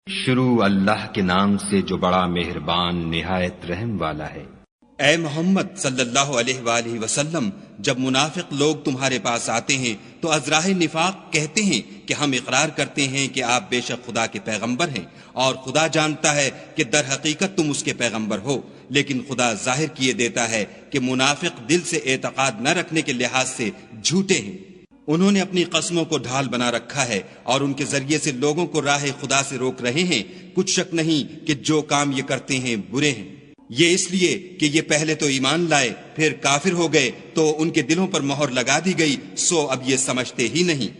شروع اللہ کے نام سے جو بڑا مہربان نہایت رحم والا ہے۔ اے محمد صلی اللہ علیہ وآلہ وسلم، جب منافق لوگ تمہارے پاس آتے ہیں تو ازراہ نفاق کہتے ہیں کہ ہم اقرار کرتے ہیں کہ آپ بے شک خدا کے پیغمبر ہیں، اور خدا جانتا ہے کہ در حقیقت تم اس کے پیغمبر ہو، لیکن خدا ظاہر کیے دیتا ہے کہ منافق دل سے اعتقاد نہ رکھنے کے لحاظ سے جھوٹے ہیں۔ انہوں نے اپنی قسموں کو ڈھال بنا رکھا ہے اور ان کے ذریعے سے لوگوں کو راہ خدا سے روک رہے ہیں۔ کچھ شک نہیں کہ جو کام یہ کرتے ہیں برے ہیں۔ یہ اس لیے کہ یہ پہلے تو ایمان لائے پھر کافر ہو گئے تو ان کے دلوں پر مہر لگا دی گئی، سو اب یہ سمجھتے ہی نہیں۔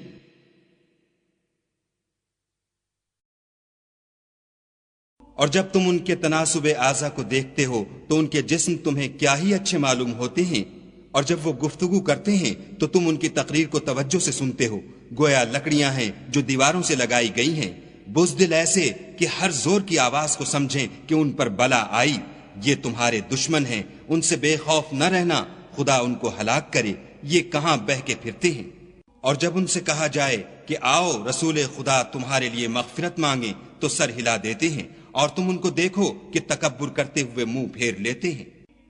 اور جب تم ان کے تناسب اعضا کو دیکھتے ہو تو ان کے جسم تمہیں کیا ہی اچھے معلوم ہوتے ہیں، اور جب وہ گفتگو کرتے ہیں تو تم ان کی تقریر کو توجہ سے سنتے ہو، گویا لکڑیاں ہیں جو دیواروں سے لگائی گئی ہیں، بزدل ایسے کہ ہر زور کی آواز کو سمجھیں کہ ان پر بلا آئی۔ یہ تمہارے دشمن ہیں، ان سے بے خوف نہ رہنا، خدا ان کو ہلاک کرے، یہ کہاں بہہ کے پھرتے ہیں۔ اور جب ان سے کہا جائے کہ آؤ رسول خدا تمہارے لیے مغفرت مانگیں تو سر ہلا دیتے ہیں، اور تم ان کو دیکھو کہ تکبر کرتے ہوئے منہ پھیر لیتے ہیں۔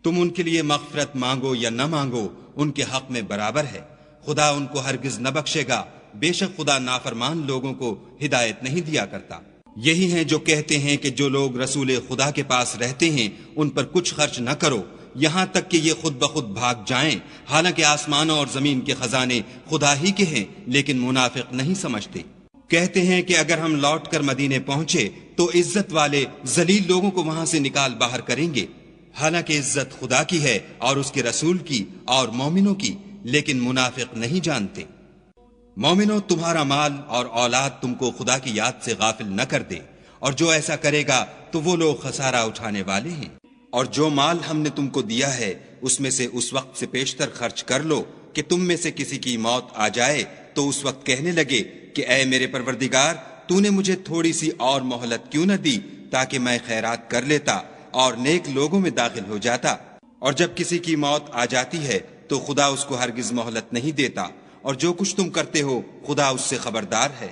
تم ان کے لیے مغفرت مانگو یا نہ مانگو، ان کے حق میں برابر ہے، خدا ان کو ہرگز نہ بخشے گا، بے شک خدا نافرمان لوگوں کو ہدایت نہیں دیا کرتا۔ یہی ہیں جو کہتے ہیں کہ جو لوگ رسول خدا کے پاس رہتے ہیں ان پر کچھ خرچ نہ کرو، یہاں تک کہ یہ خود بخود بھاگ جائیں، حالانکہ آسمانوں اور زمین کے خزانے خدا ہی کے ہیں، لیکن منافق نہیں سمجھتے۔ کہتے ہیں کہ اگر ہم لوٹ کر مدینے پہنچے تو عزت والے ذلیل لوگوں کو وہاں سے نکال باہر کریں گے، حالانکہ عزت خدا کی ہے اور اس کے رسول کی اور مومنوں کی، لیکن منافق نہیں جانتے۔ مومنوں، تمہارا مال اور اولاد تم کو خدا کی یاد سے غافل نہ کر دے، اور جو ایسا کرے گا تو وہ لوگ خسارہ اٹھانے والے ہیں۔ اور جو مال ہم نے تم کو دیا ہے اس میں سے اس وقت سے پیشتر خرچ کر لو کہ تم میں سے کسی کی موت آ جائے تو اس وقت کہنے لگے کہ اے میرے پروردگار، تو نے مجھے تھوڑی سی اور مہلت کیوں نہ دی تاکہ میں خیرات کر لیتا اور نیک لوگوں میں داخل ہو جاتا۔ اور جب کسی کی موت آ جاتی ہے تو خدا اس کو ہرگز مہلت نہیں دیتا، اور جو کچھ تم کرتے ہو خدا اس سے خبردار ہے۔